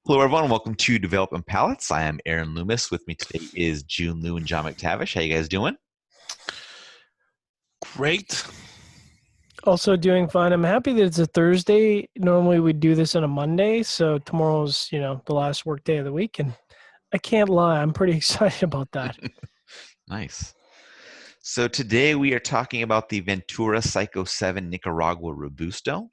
Hello, everyone. Welcome to Developing Palates. I am Aaron Loomis. With me today is Jiunn Liu and John McTavish. How you guys doing? Great. Also doing fine. I'm happy that it's a Thursday. Normally we do this on a Monday, so tomorrow's, the last work day of the week, and I can't lie, I'm pretty excited about that. Nice. So today we are talking about the Ventura Psycho 7 Nicaragua Robusto.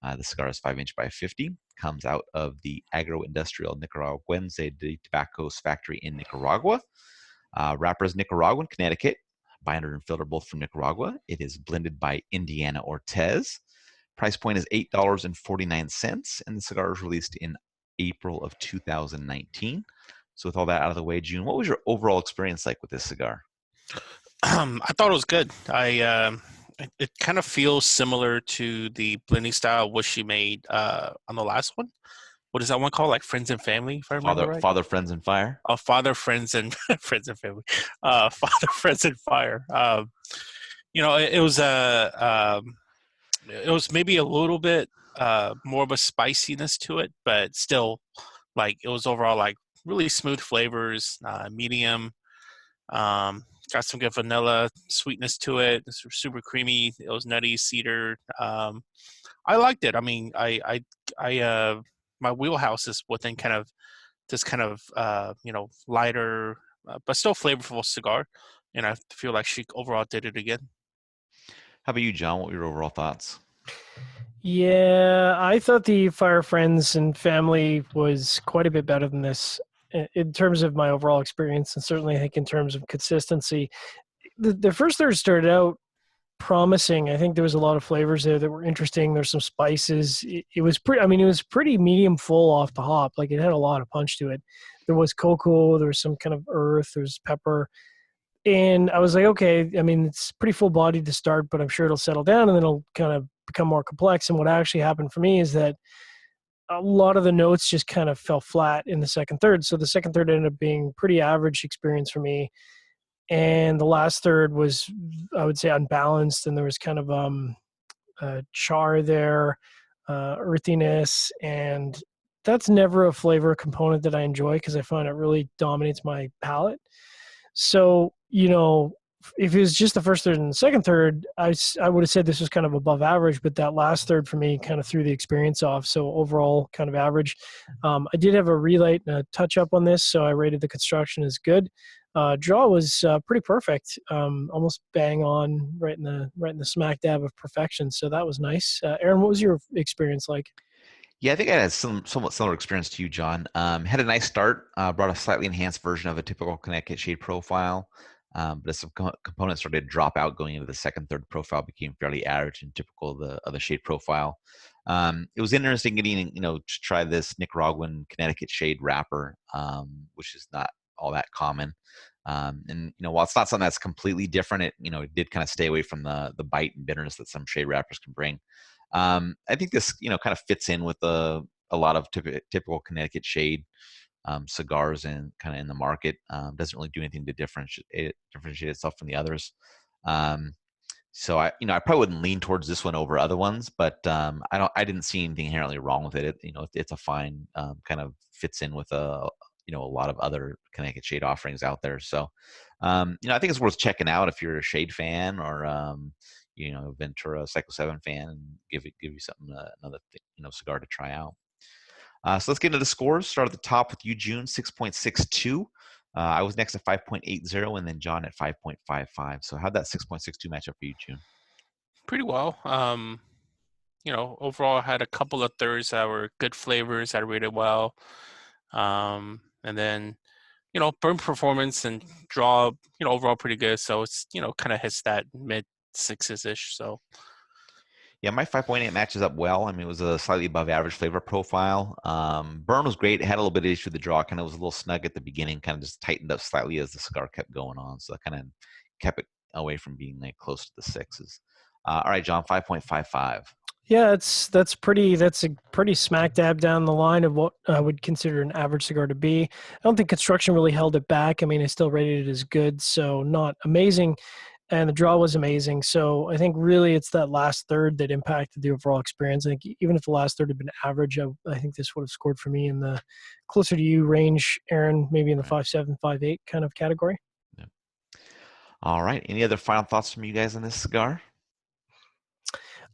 The cigar is 5" by 50. Comes out of the Agroindustrial Nicaragüense de Tabacos factory in Nicaragua. Wrapper is Nicaraguan, Connecticut. Binder and filter both from Nicaragua. It is blended by Indiana Ortez. Price point is $8.49, and the cigar was released in April of 2019. So with all that out of the way, June, what was your overall experience like with this cigar? I thought it was good. It kind of feels similar to the blending style what she made on the last one. What is that one called? Like Friends and Family, if I remember right. Father, Friends, and Fire. Father, Friends, and Friends and Family. Father, Friends, and Fire. It was maybe a little bit more of a spiciness to it, but still, like it was overall like really smooth flavors, medium. Got some good vanilla sweetness to it. It's super creamy. It was nutty, cedar. I liked it. I mean, my wheelhouse is within kind of this kind of lighter, but still flavorful cigar, and I feel like she overall did it again. How about you, John? What were your overall thoughts? Yeah, I thought the Fire Friends and Family was quite a bit better than this in terms of my overall experience, and certainly I think in terms of consistency. The first third started out promising. I think there was a lot of flavors there that were interesting. There's some spices. It was pretty. I mean, it was pretty medium full off the hop. Like it had a lot of punch to it. There was cocoa. There was some kind of earth. There was pepper, and I was like, okay. I mean, it's pretty full bodied to start, but I'm sure it'll settle down and then it'll kind of become more complex. And what actually happened for me is that a lot of the notes just kind of fell flat in the second third. So the second third ended up being pretty average experience for me. And the last third was, I would say, unbalanced, and there was kind of char there, earthiness, and that's never a flavor component that I enjoy because I find it really dominates my palate. So, if it was just the first third and the second third, I would have said this was kind of above average, but that last third for me kind of threw the experience off. So overall, kind of average. I did have a relight and a touch up on this, so I rated the construction as good. Draw was pretty perfect, almost bang on, right in the smack dab of perfection. So that was nice. Aaron, what was your experience like? Yeah, I think I had some somewhat similar experience to you, John. Had a nice start, brought a slightly enhanced version of a typical Connecticut shade profile, but as some components started to drop out going into the second, third profile, became fairly average and typical of the shade profile. It was interesting getting, to try this Nicaraguan Connecticut shade wrapper, which is not all that common. And while it's not something that's completely different, it did kind of stay away from the bite and bitterness that some shade wrappers can bring. I think this, kind of fits in with a lot of typical Connecticut shade cigars and kind of in the market. Doesn't really do anything to differentiate itself from the others. So I probably wouldn't lean towards this one over other ones, but I didn't see anything inherently wrong with it. It's a fine kind of fits in with a lot of other Connecticut shade offerings out there. So, I think it's worth checking out if you're a shade fan or Ventura Psycho 7 fan, and give you something another cigar to try out. So let's get into the scores. Start at the top with you, June, 6.62. I was next at 5.80, and then John at 5.55. So how'd that 6.62 match up for you, June? Pretty well. Overall, I had a couple of thirds that were good flavors. I rated well. And then, burn performance and draw, overall pretty good. So it's, kind of hits that mid sixes-ish. So yeah, my 5.8 matches up well. I mean, it was a slightly above average flavor profile. Burn was great. It had a little bit of issue with the draw. Kind of was a little snug at the beginning, kind of just tightened up slightly as the cigar kept going on. So that kind of kept it away from being like close to the sixes. All right, John, 5.55. Yeah, that's a pretty smack dab down the line of what I would consider an average cigar to be. I don't think construction really held it back. I mean, I still rated it as good, so not amazing. and the draw was amazing. So I think really it's that last third that impacted the overall experience. I think even if the last third had been average, I think this would have scored for me in the closer to you range, Aaron, maybe in the 5.7, 5.8 kind of category. Yeah. All right. Any other final thoughts from you guys on this cigar?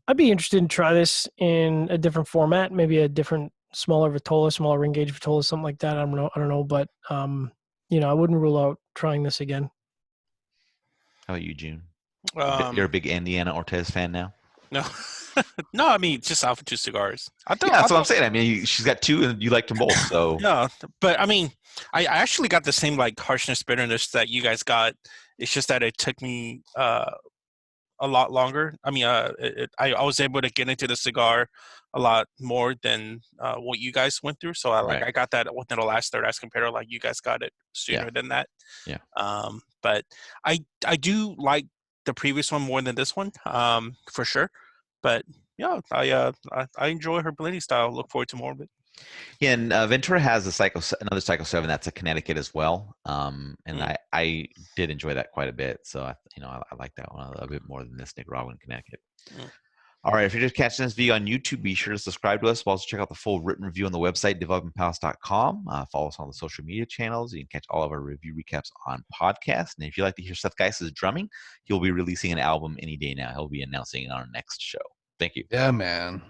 I'd be interested to try this in a different format, maybe a different, smaller Vitola, smaller ring gauge Vitola, something like that. I don't know, but I wouldn't rule out trying this again. How about you, Jiunn? You're a Um, big Indiana Ortez fan now? no, no. I mean, just Alpha 2 cigars. Yeah, that's what I'm saying. I mean, she's got two, and you liked them both. So Yeah, but I mean, I actually got the same like harshness, bitterness that you guys got. It's just that it took me a lot longer. I mean, I was able to get into the cigar a lot more than what you guys went through. So Right. I got that within the last third as compared to like you guys got it sooner than that. Yeah. But I do like the previous one more than this one, for sure. But yeah, I enjoy her blending style. Look forward to more of it. Yeah, and Ventura has another Psycho 7 that's a Connecticut as well. And I did enjoy that quite a bit. So I like that one a bit more than this Nicaraguan Connecticut. Mm. All right, if you're just catching this video on YouTube, be sure to subscribe to us. We'll also check out the full written review on the website, developingpalace.com. Follow us on the social media channels. You can catch all of our review recaps on podcast. And if you'd like to hear Seth Geis's drumming, he'll be releasing an album any day now. He'll be announcing it on our next show. Thank you. Yeah, man.